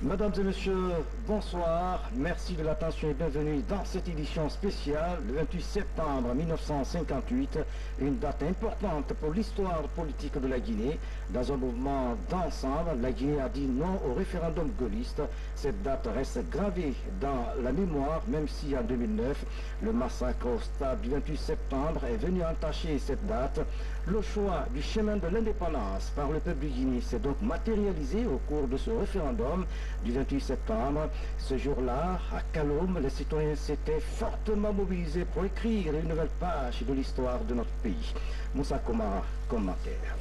Mesdames et messieurs, bonsoir. Merci de l'attention et bienvenue dans cette édition spéciale le 28 septembre 1958, une date importante pour l'histoire politique de la Guinée. Dans un mouvement d'ensemble, la Guinée a dit non au référendum gaulliste. Cette date reste gravée dans la mémoire, même si en 2009, le massacre au stade du 28 septembre est venu entacher cette date. Le choix du chemin de l'indépendance par le peuple du Guinée s'est donc matérialisé au cours de ce référendum du 28 septembre. Ce jour-là, à Kaloum, les citoyens s'étaient fortement mobilisés pour écrire une nouvelle page de l'histoire de notre pays. Moussa Koma, commentaire.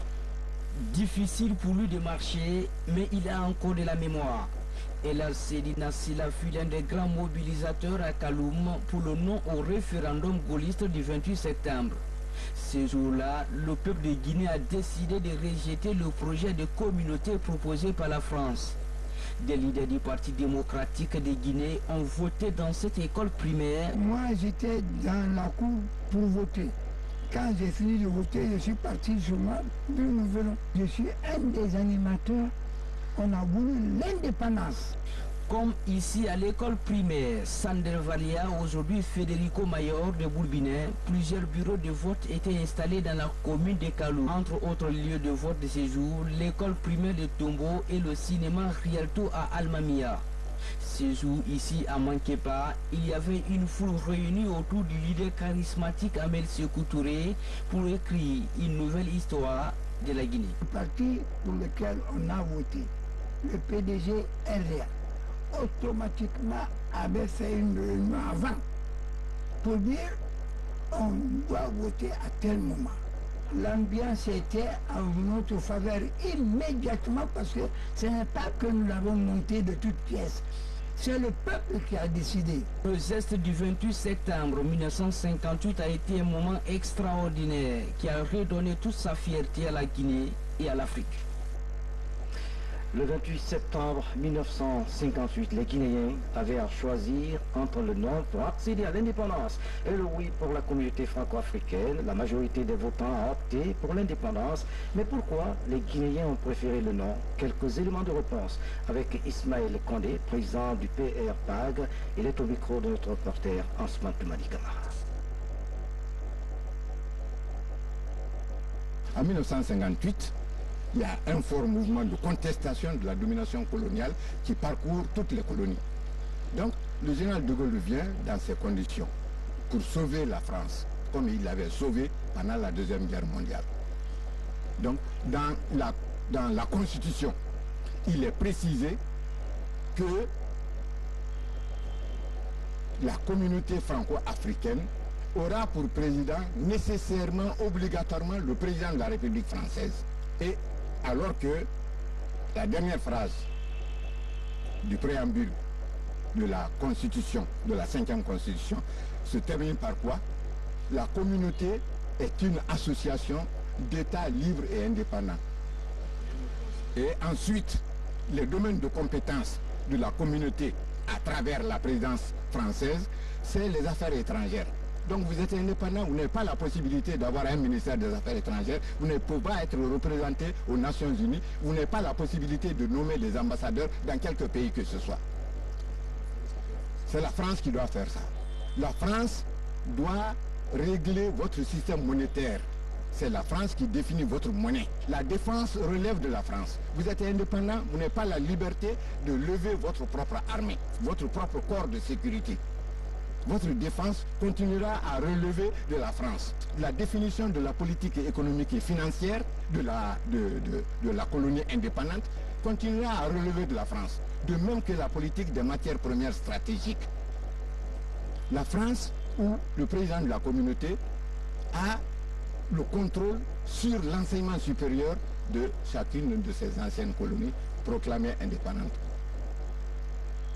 Difficile pour lui de marcher, mais il a encore de la mémoire. El Sedina Silla fut l'un des grands mobilisateurs à Kaloum pour le non au référendum gaulliste du 28 septembre. Ce jour-là, le peuple de Guinée a décidé de rejeter le projet de communauté proposé par la France. Des leaders du Parti démocratique de Guinée ont voté dans cette école primaire. Moi, j'étais dans la cour pour voter. Quand j'ai fini de voter, je suis parti sur moi. Nous venons. Je suis un des animateurs. On a voulu l'indépendance. Comme ici à l'école primaire Sander Valia, aujourd'hui Federico Mayor de Bourbinet, plusieurs bureaux de vote étaient installés dans la commune de Kalou. Entre autres lieux de vote de ces jours, l'école primaire de Tombo et le cinéma Rialto à Almamia. Ce jour ici à Mankepa, il y avait une foule réunie autour du leader charismatique Amel Sékou Touré pour écrire une nouvelle histoire de la Guinée. Le parti pour lequel on a voté, le PDG RDA, automatiquement avait fait une réunion avant pour dire on doit voter à tel moment. L'ambiance était en notre faveur immédiatement parce que ce n'est pas que nous l'avons monté de toutes pièces. C'est le peuple qui a décidé. Le geste du 28 septembre 1958 a été un moment extraordinaire qui a redonné toute sa fierté à la Guinée et à l'Afrique. Le 28 septembre 1958, les Guinéens avaient à choisir entre le non pour accéder à l'indépendance et le oui pour la communauté franco-africaine. La majorité des votants a opté pour l'indépendance. Mais pourquoi les Guinéens ont préféré le non? Quelques éléments de réponse avec Ismaël Condé, président du PR-PAG. Il est au micro de notre reporter Ansman Toumani Kamara. En 1958, il y a un fort mouvement de contestation de la domination coloniale qui parcourt toutes les colonies. Donc, le général de Gaulle vient dans ces conditions pour sauver la France, comme il l'avait sauvée pendant la Deuxième Guerre mondiale. Donc, dans la Constitution, il est précisé que la communauté franco-africaine aura pour président nécessairement, obligatoirement, le président de la République française. Et alors que la dernière phrase du préambule de la Constitution, de la 5e Constitution, se termine par quoi? La communauté est une association d'États libres et indépendants. Et ensuite, les domaines de compétence de la communauté à travers la présidence française, c'est les affaires étrangères. Donc vous êtes indépendant, vous n'avez pas la possibilité d'avoir un ministère des Affaires étrangères, vous ne pouvez pas être représenté aux Nations Unies, vous n'avez pas la possibilité de nommer des ambassadeurs dans quelque pays que ce soit. C'est la France qui doit faire ça. La France doit régler votre système monétaire. C'est la France qui définit votre monnaie. La défense relève de la France. Vous êtes indépendant, vous n'avez pas la liberté de lever votre propre armée, votre propre corps de sécurité. Votre défense continuera à relever de la France. La définition de la politique économique et financière de la colonie indépendante continuera à relever de la France. De même que la politique des matières premières stratégiques. La France, ou le président de la communauté, a le contrôle sur l'enseignement supérieur de chacune de ces anciennes colonies proclamées indépendantes.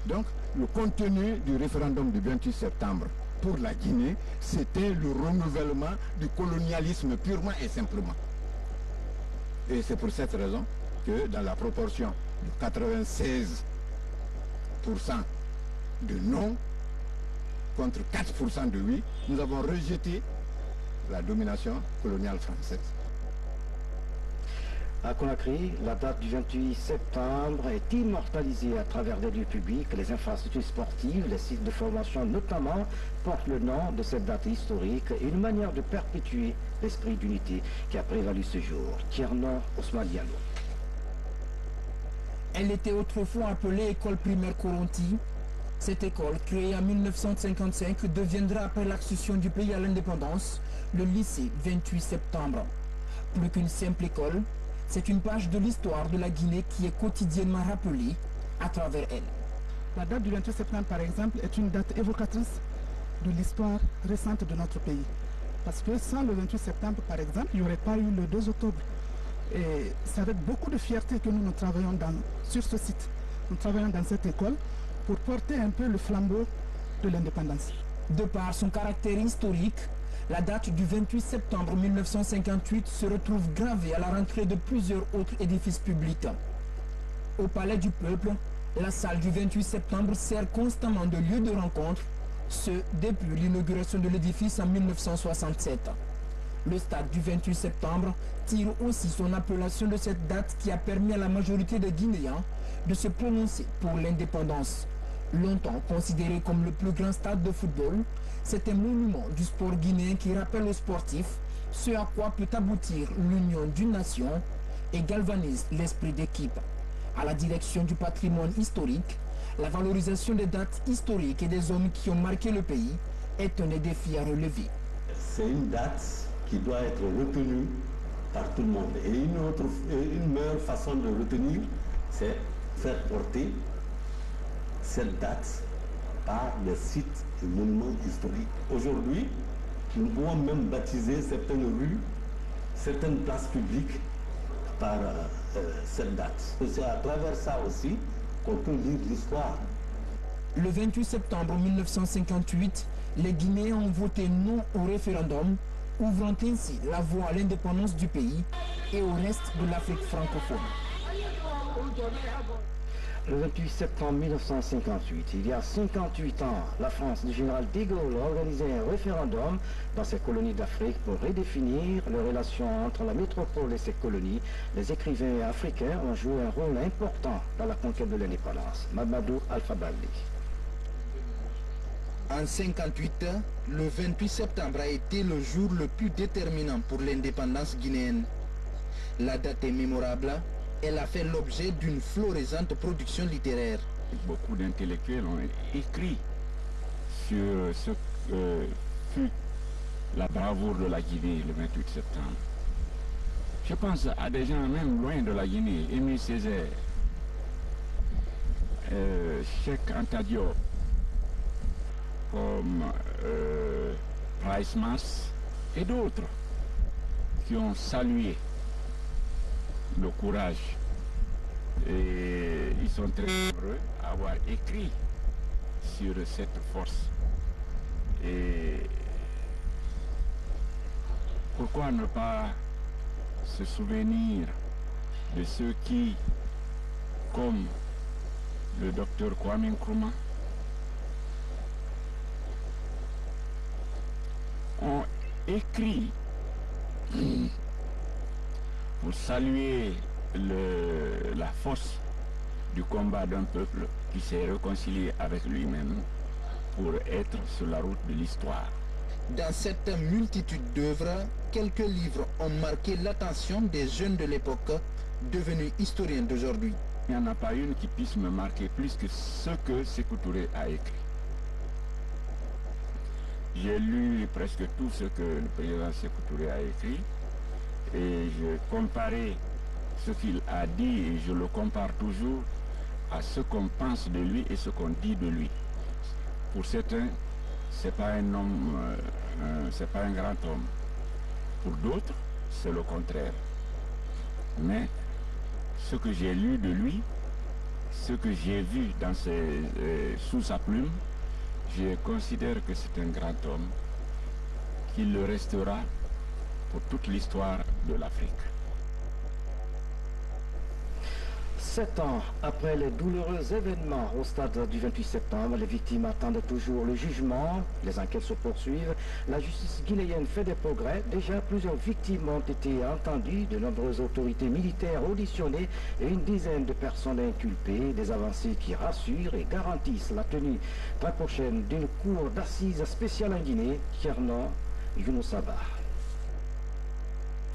Donc, le contenu du référendum du 28 septembre pour la Guinée, c'était le renouvellement du colonialisme purement et simplement. Et c'est pour cette raison que dans la proportion de 96 de non contre 4% de oui. Nous avons rejeté la domination coloniale française. À Conakry, la date du 28 septembre est immortalisée à travers des lieux publics, les infrastructures sportives, les sites de formation notamment portent le nom de cette date historique et une manière de perpétuer l'esprit d'unité qui a prévalu ce jour. Tierno Ousmane Diallo. Elle était autrefois appelée École primaire Coronti. Cette école, créée en 1955, deviendra après l'accession du pays à l'indépendance le lycée 28 septembre. Plus qu'une simple école, c'est une page de l'histoire de la Guinée qui est quotidiennement rappelée à travers elle. La date du 28 septembre, par exemple, est une date évocatrice de l'histoire récente de notre pays. Parce que sans le 28 septembre, par exemple, il n'y aurait pas eu le 2 octobre. Et c'est avec beaucoup de fierté que nous travaillons sur ce site. Nous travaillons dans cette école pour porter un peu le flambeau de l'indépendance. De par son caractère historique, la date du 28 septembre 1958 se retrouve gravée à la rentrée de plusieurs autres édifices publics. Au Palais du Peuple, la salle du 28 septembre sert constamment de lieu de rencontre, ce depuis l'inauguration de l'édifice en 1967. Le stade du 28 septembre tire aussi son appellation de cette date qui a permis à la majorité des Guinéens de se prononcer pour l'indépendance. Longtemps considéré comme le plus grand stade de football, c'est un monument du sport guinéen qui rappelle aux sportifs ce à quoi peut aboutir l'union d'une nation et galvanise l'esprit d'équipe. À la direction du patrimoine historique, la valorisation des dates historiques et des hommes qui ont marqué le pays est un des défis à relever. C'est une date qui doit être retenue par tout le monde. Et une meilleure façon de retenir, c'est faire porter cette date par des sites et monuments historiques. Aujourd'hui, nous pouvons même baptiser certaines rues, certaines places publiques par cette date. C'est à travers ça aussi qu'on peut lire l'histoire. Le 28 septembre 1958, les Guinéens ont voté non au référendum, ouvrant ainsi la voie à l'indépendance du pays et au reste de l'Afrique francophone. Le 28 septembre 1958, il y a 58 ans, la France du général de Gaulle a organisé un référendum dans ses colonies d'Afrique pour redéfinir les relations entre la métropole et ses colonies. Les écrivains africains ont joué un rôle important dans la conquête de l'indépendance. Mamadou Alpha Baldé. En 1958, le 28 septembre a été le jour le plus déterminant pour l'indépendance guinéenne. La date est mémorable. Elle a fait l'objet d'une florisante production littéraire. Beaucoup d'intellectuels ont écrit sur ce que fut la bravoure de la Guinée le 28 septembre. Je pense à des gens même loin de la Guinée, Émile Césaire, Cheikh Anta Diop, comme Price Mas et d'autres qui ont salué le courage, et ils sont très heureux d'avoir écrit sur cette force. Et pourquoi ne pas se souvenir de ceux qui, comme le docteur Kwame Nkrumah, ont écrit pour saluer la force du combat d'un peuple qui s'est réconcilié avec lui-même pour être sur la route de l'histoire. Dans cette multitude d'œuvres, quelques livres ont marqué l'attention des jeunes de l'époque, devenus historiens d'aujourd'hui. Il n'y en a pas une qui puisse me marquer plus que ce que Sékou Touré a écrit. J'ai lu presque tout ce que le président Sékou Touré a écrit, et je comparais ce qu'il a dit, et je le compare toujours à ce qu'on pense de lui et ce qu'on dit de lui. Pour certains, c'est pas un homme, c'est pas un grand homme. Pour d'autres, c'est le contraire. Mais ce que j'ai lu de lui, ce que j'ai vu dans sous sa plume, je considère que c'est un grand homme, qu'il le restera pour toute l'histoire de l'Afrique. 7 ans après les douloureux événements au stade du 28 septembre, les victimes attendent toujours le jugement. Les enquêtes se poursuivent. La justice guinéenne fait des progrès. Déjà, plusieurs victimes ont été entendues, de nombreuses autorités militaires auditionnées et une dizaine de personnes inculpées. Des avancées qui rassurent et garantissent la tenue très prochaine d'une cour d'assises spéciale en Guinée, Kierno Younoussaba.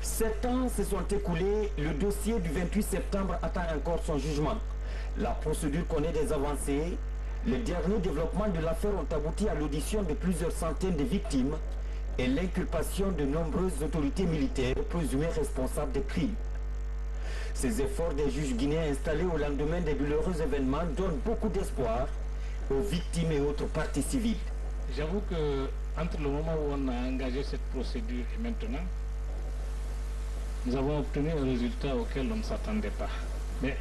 7 ans se sont écoulés, le dossier du 28 septembre attend encore son jugement. La procédure connaît des avancées. Les derniers développements de l'affaire ont abouti à l'audition de plusieurs centaines de victimes et l'inculpation de nombreuses autorités militaires présumées responsables des crimes. Ces efforts des juges guinéens installés au lendemain des douloureux événements donnent beaucoup d'espoir aux victimes et autres parties civiles. J'avoue que entre le moment où on a engagé cette procédure et maintenant, nous avons obtenu un résultat auquel on ne s'attendait pas. Mais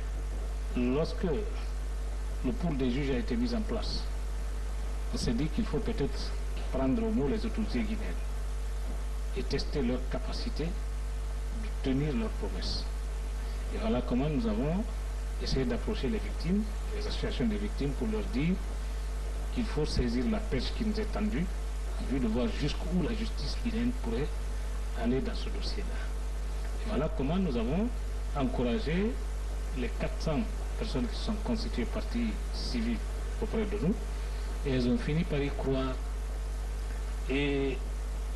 lorsque le pool des juges a été mis en place, on s'est dit qu'il faut peut-être prendre au mot les autorités guinéennes et tester leur capacité de tenir leurs promesses. Et voilà comment nous avons essayé d'approcher les victimes, les associations des victimes, pour leur dire qu'il faut saisir la perche qui nous est tendue en vue de voir jusqu'où la justice guinéenne pourrait aller dans ce dossier-là. Voilà comment nous avons encouragé les 400 personnes qui sont constituées partie civile auprès de nous, et elles ont fini par y croire. Et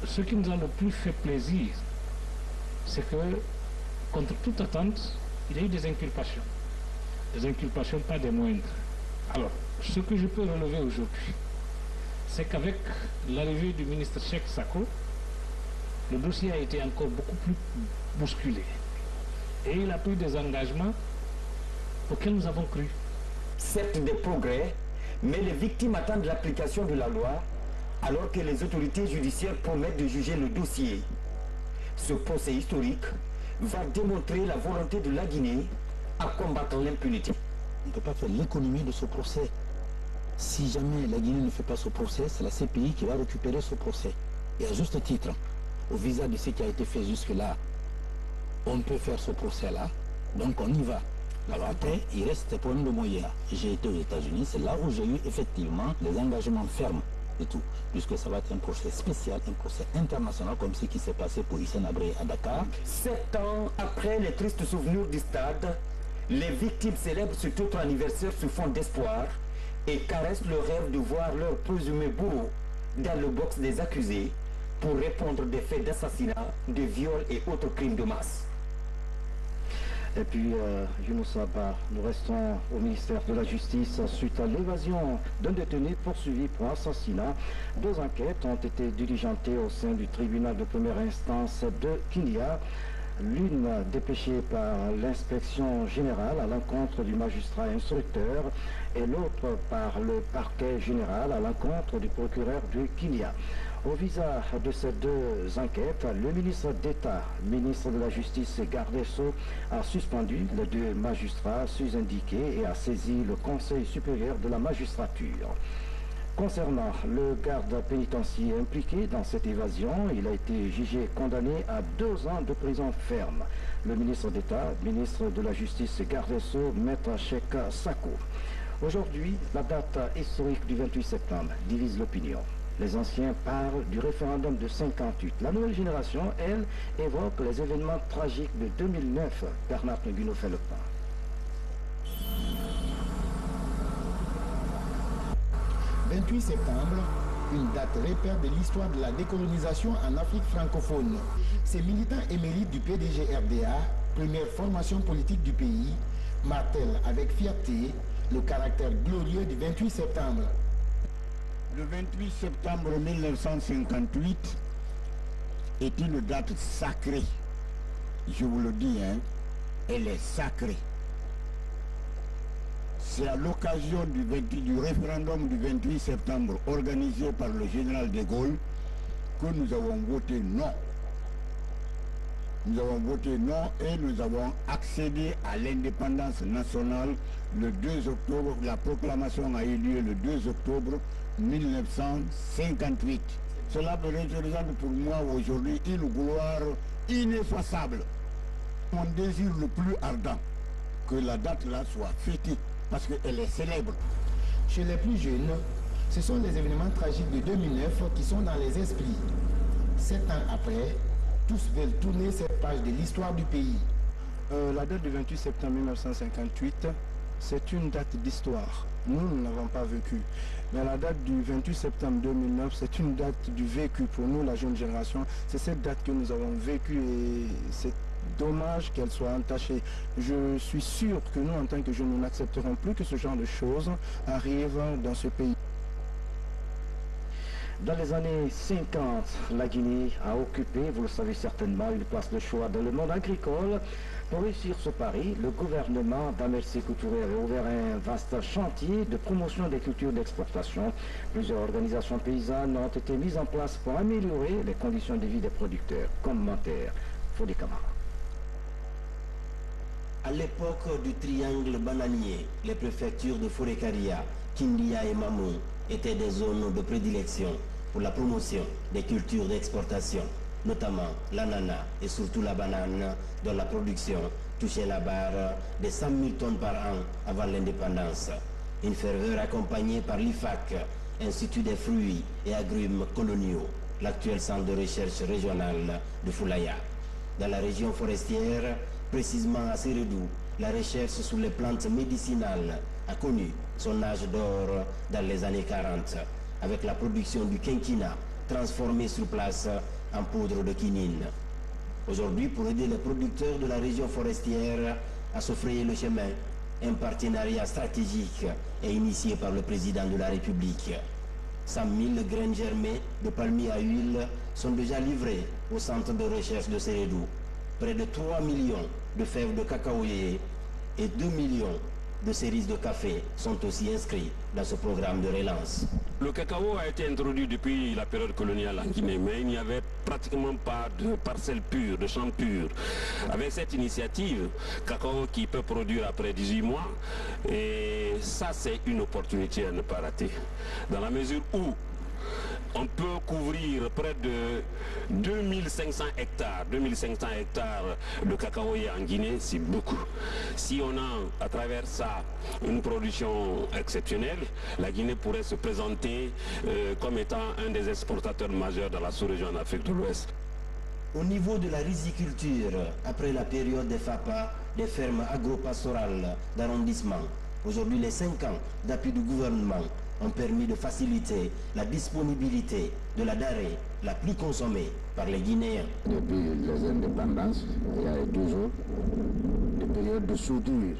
ce qui nous a le plus fait plaisir, c'est que, contre toute attente, il y a eu des inculpations pas des moindres. Alors, ce que je peux relever aujourd'hui, c'est qu'avec l'arrivée du ministre Cheikh Sako, le dossier a été encore beaucoup plus bousculé. Et il a pris des engagements auxquels nous avons cru. Certes des progrès, mais les victimes attendent l'application de la loi alors que les autorités judiciaires promettent de juger le dossier. Ce procès historique va démontrer la volonté de la Guinée à combattre l'impunité. On ne peut pas faire l'économie de ce procès. Si jamais la Guinée ne fait pas ce procès, c'est la CPI qui va récupérer ce procès. Et à juste titre, au visa de ce qui a été fait jusque-là, on peut faire ce procès-là, donc on y va. Alors après, il reste des problèmes de moyens. J'ai été aux États-Unis, c'est là où j'ai eu effectivement des engagements fermes et tout, puisque ça va être un procès spécial, un procès international, comme ce qui s'est passé pour Hissène Habré à Dakar. 7 ans après les tristes souvenirs du stade, les victimes célèbrent cet autre anniversaire sous fond d'espoir et caressent le rêve de voir leur présumé bourreau dans le box des accusés pour répondre des faits d'assassinat, de viol et autres crimes de masse. Et puis, Younoussaba, nous restons au ministère de la Justice suite à l'évasion d'un détenu poursuivi pour assassinat. 2 enquêtes ont été diligentées au sein du tribunal de première instance de Kinia. L'une dépêchée par l'inspection générale à l'encontre du magistrat instructeur et l'autre par le parquet général à l'encontre du procureur de Kinia. Au visa de ces 2 enquêtes, le ministre d'État, ministre de la Justice et garde des Sceaux a suspendu les 2 magistrats sus-indiqués et a saisi le Conseil supérieur de la magistrature. Concernant le garde pénitentiaire impliqué dans cette évasion, il a été jugé condamné à 2 ans de prison ferme. Le ministre d'État, ministre de la Justice et garde des Sceaux, Maître Cheikh Sako. Aujourd'hui, la date historique du 28 septembre divise l'opinion. Les anciens parlent du référendum de 58. La nouvelle génération, elle, évoque les événements tragiques de 2009. Bernard Nguino fait le point. 28 septembre, une date repère de l'histoire de la décolonisation en Afrique francophone. Ces militants émérites du PDG-RDA, première formation politique du pays, martèlent avec fierté le caractère glorieux du 28 septembre. Le 28 septembre 1958 est une date sacrée. Je vous le dis, hein, elle est sacrée. C'est à l'occasion du référendum du 28 septembre organisé par le général de Gaulle que nous avons voté non. Nous avons voté non et nous avons accédé à l'indépendance nationale le 2 octobre. La proclamation a eu lieu le 2 octobre 1958. Cela représente pour moi aujourd'hui une gloire ineffaçable. Mon désir le plus ardent, que la date-là soit fêtée, parce qu'elle est célèbre. Chez les plus jeunes, ce sont les événements tragiques de 2009 qui sont dans les esprits. 7 ans après, tous veulent tourner cette page de l'histoire du pays. La date du 28 septembre 1958, c'est une date d'histoire. Nous ne l'avons pas vécu. Mais la date du 28 septembre 2009, c'est une date du vécu pour nous, la jeune génération. C'est cette date que nous avons vécue et c'est dommage qu'elle soit entachée. Je suis sûr que nous, en tant que jeunes, nous n'accepterons plus que ce genre de choses arrive dans ce pays. Dans les années 50, la Guinée a occupé, vous le savez certainement, une place de choix dans le monde agricole. Pour réussir ce pari, le gouvernement d'Ahmed Sékou Touré avait ouvert un vaste chantier de promotion des cultures d'exportation. Plusieurs organisations paysannes ont été mises en place pour améliorer les conditions de vie des producteurs. Commentaire, Fodé Camara. À l'époque du triangle bananier, les préfectures de Forécaria, Kindia et Mamou étaient des zones de prédilection pour la promotion des cultures d'exportation, notamment l'ananas et surtout la banane, dont la production touchait la barre des 100 000 tonnes par an avant l'indépendance. Une ferveur accompagnée par l'IFAC, Institut des fruits et agrumes coloniaux, l'actuel centre de recherche régional de Foulaya. Dans la région forestière, précisément à Sérédou, la recherche sur les plantes médicinales a connu son âge d'or dans les années 40, avec la production du quinquina transformé sur place en poudre de quinine. Aujourd'hui, pour aider les producteurs de la région forestière à se frayer le chemin, un partenariat stratégique est initié par le président de la République. 100 000 graines germées de palmiers à huile sont déjà livrées au centre de recherche de Sérédou. Près de 3 millions de fèves de cacaoyer et 2 millions de cerises de café sont aussi inscrits dans ce programme de relance. Le cacao a été introduit depuis la période coloniale en Guinée, mais il n'y avait pratiquement pas de parcelles pures, de champs purs. Avec cette initiative, cacao qui peut produire après 18 mois, et ça c'est une opportunité à ne pas rater. Dans la mesure où on peut couvrir près de 2500 hectares. 2500 hectares de cacaoyer en Guinée, c'est beaucoup. Si on a à travers ça une production exceptionnelle, la Guinée pourrait se présenter comme étant un des exportateurs majeurs dans la sous-région en Afrique de l'Ouest. Au niveau de la riziculture, après la période des FAPA, des fermes agro-pastorales d'arrondissement, aujourd'hui les 5 ans d'appui du gouvernement ont permis de faciliter la disponibilité de la denrée la plus consommée par les Guinéens. Depuis les indépendances, il y a toujours des périodes de soudure.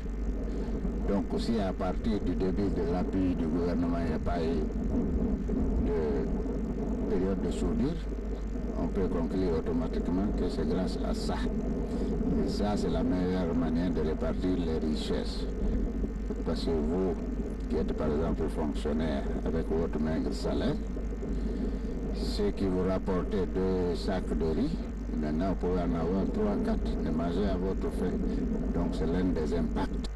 Donc aussi à partir du début de l'appui du gouvernement, il n'y a pas eu de période de soudure. On peut conclure automatiquement que c'est grâce à ça. Et ça, c'est la meilleure manière de répartir les richesses. Parce que vous, qui êtes par exemple fonctionnaire avec votre maigre salaire, ceux qui vous rapportez 2 sacs de riz, maintenant vous pouvez en avoir 3, 4, de manger à votre faim. Donc c'est l'un des impacts.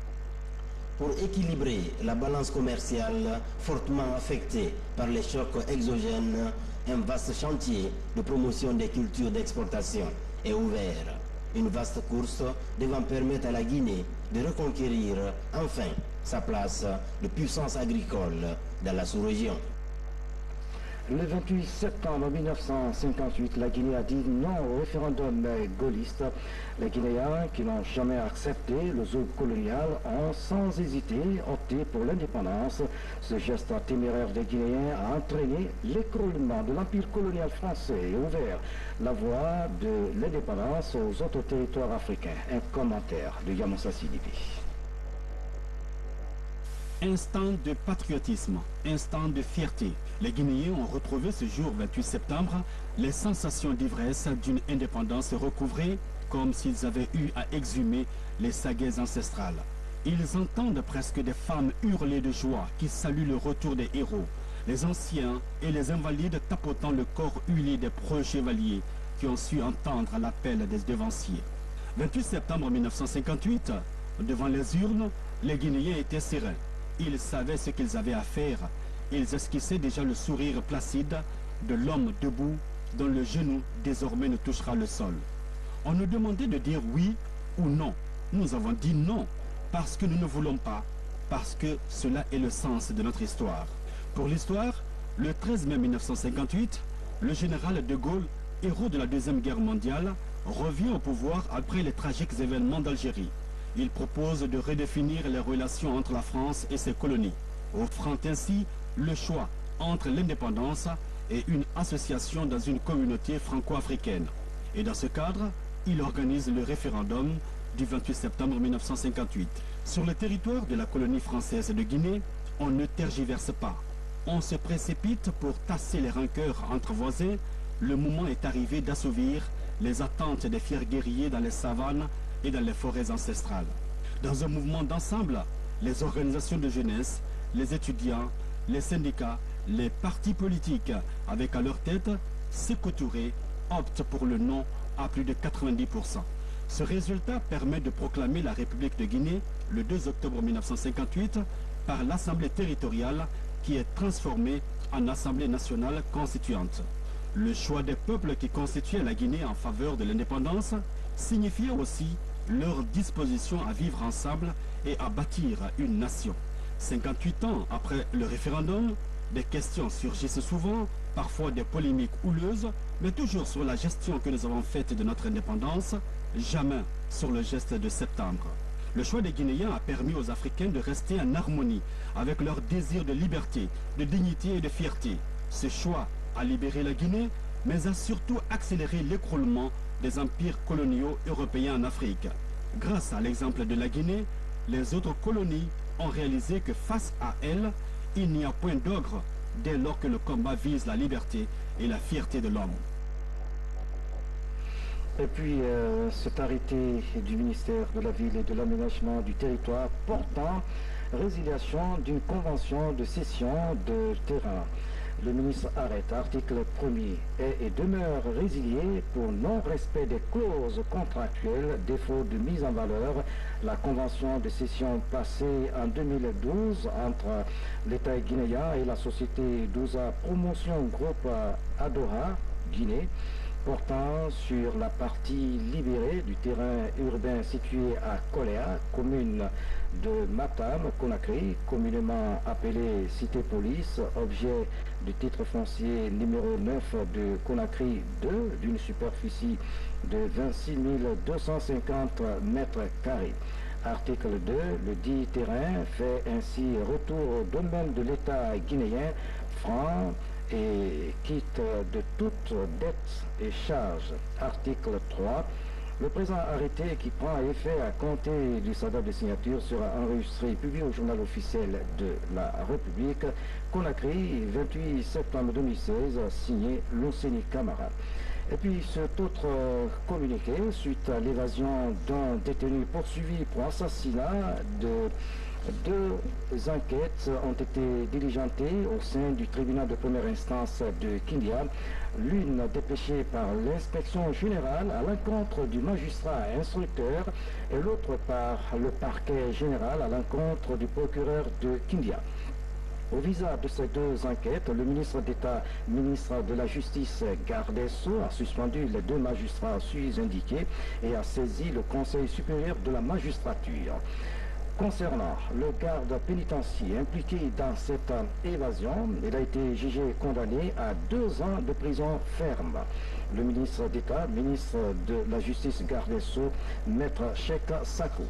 Pour équilibrer la balance commerciale fortement affectée par les chocs exogènes, un vaste chantier de promotion des cultures d'exportation est ouvert. Une vaste course devant permettre à la Guinée de reconquérir enfin sa place de puissance agricole dans la sous-région. Le 28 septembre 1958, la Guinée a dit non au référendum gaulliste. Les Guinéens qui n'ont jamais accepté le joug colonial ont sans hésiter opté pour l'indépendance. Ce geste téméraire des Guinéens a entraîné l'écroulement de l'empire colonial français et ouvert la voie de l'indépendance aux autres territoires africains. Un commentaire de Yamoussa Sidibi. Instant de patriotisme, instant de fierté. Les Guinéens ont retrouvé ce jour 28 septembre les sensations d'ivresse d'une indépendance recouvrée comme s'ils avaient eu à exhumer les sagas ancestrales. Ils entendent presque des femmes hurler de joie qui saluent le retour des héros, les anciens et les invalides tapotant le corps huilé des preux chevaliers qui ont su entendre l'appel des devanciers. 28 septembre 1958, devant les urnes, les Guinéens étaient sereins. Ils savaient ce qu'ils avaient à faire. Ils esquissaient déjà le sourire placide de l'homme debout dont le genou désormais ne touchera le sol. On nous demandait de dire oui ou non. Nous avons dit non. parce que nous ne voulons pas, parce que cela est le sens de notre histoire. Pour l'histoire, le 13 mai 1958, le général de Gaulle, héros de la Deuxième Guerre mondiale, revient au pouvoir après les tragiques événements d'Algérie. Il propose de redéfinir les relations entre la France et ses colonies, offrant ainsi le choix entre l'indépendance et une association dans une communauté franco-africaine. Et dans ce cadre, il organise le référendum du 28 septembre 1958. Sur le territoire de la colonie française de Guinée, on ne tergiverse pas. On se précipite pour tasser les rancœurs entre voisins. Le moment est arrivé d'assouvir les attentes des fiers guerriers dans les savanes et dans les forêts ancestrales. Dans un mouvement d'ensemble, les organisations de jeunesse, les étudiants, les syndicats, les partis politiques, avec à leur tête Sékou Touré, optent pour le non à plus de 90%. Ce résultat permet de proclamer la République de Guinée le 2 octobre 1958 par l'Assemblée territoriale qui est transformée en Assemblée nationale constituante. Le choix des peuples qui constituaient la Guinée en faveur de l'indépendance signifiait aussi leur disposition à vivre ensemble et à bâtir une nation. 58 ans après le référendum, des questions surgissent souvent, parfois des polémiques houleuses, mais toujours sur la gestion que nous avons faite de notre indépendance, jamais sur le geste de septembre. Le choix des Guinéens a permis aux Africains de rester en harmonie avec leur désir de liberté, de dignité et de fierté. Ce choix a libéré la Guinée, mais a surtout accéléré l'écroulement des empires coloniaux européens en Afrique. Grâce à l'exemple de la Guinée, les autres colonies ont réalisé que face à elles, il n'y a point d'ogre dès lors que le combat vise la liberté et la fierté de l'homme. Et puis cet arrêté du ministère de la Ville et de l'Aménagement du Territoire portant résiliation d'une convention de cession de terrain. Le ministre arrête article 1er et demeure résilié pour non-respect des clauses contractuelles, défaut de mise en valeur. La convention de cession passée en 2012 entre l'État guinéen et la société Douza Promotion Groupe Adora Guinée portant sur la partie libérée du terrain urbain situé à Koléa, commune de Matam, Conakry, communément appelée Cité Police, objet du titre foncier numéro 9 de Conakry 2, d'une superficie de 26 250 mètres carrés. Article 2, le dit terrain fait ainsi retour au domaine de l'État guinéen, franc, et quitte de toute dette et charge. Article 3. Le présent arrêté qui prend effet à compter du sabbat de signature sera enregistré et publié au journal officiel de la République, Conakry, 28 septembre 2016, signé Lonseni Camara. Et puis cet autre communiqué, suite à l'évasion d'un détenu poursuivi pour assassinat, deux enquêtes ont été diligentées au sein du tribunal de première instance de Kindia, l'une dépêchée par l'inspection générale à l'encontre du magistrat instructeur et l'autre par le parquet général à l'encontre du procureur de Kindia. Au visa de ces deux enquêtes, le ministre d'État, ministre de la Justice, garde des Sceaux, a suspendu les deux magistrats sus-indiqués et a saisi le Conseil supérieur de la magistrature. Concernant le garde pénitentiaire impliqué dans cette évasion, il a été jugé et condamné à 2 ans de prison ferme. Le ministre d'État, ministre de la Justice, garde des Sceaux, maître Cheikh Sakou.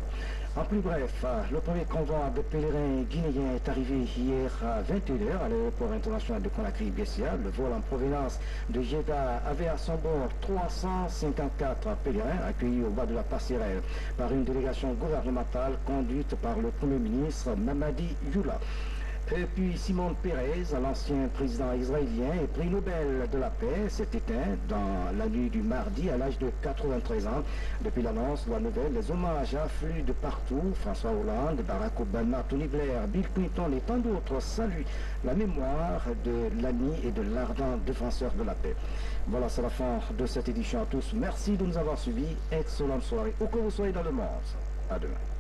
En plus bref, le premier convoi de pèlerins guinéens est arrivé hier à 21h à l'aéroport international de Conakry-Bessia. Le vol en provenance de Jeddah avait à son bord 354 pèlerins accueillis au bas de la passerelle par une délégation gouvernementale conduite par le Premier ministre Mamadi Youla. Et puis Simon Pérez, l'ancien président israélien et prix Nobel de la paix, s'est éteint dans la nuit du mardi à l'âge de 93 ans. Depuis l'annonce de la nouvelle, les hommages affluent de partout. François Hollande, Barack Obama, Tony Blair, Bill Clinton et tant d'autres saluent la mémoire de l'ami et de l'ardent défenseur de la paix. Voilà, c'est la fin de cette édition à tous. Merci de nous avoir suivis. Excellente soirée, où que vous soyez dans le monde. À demain.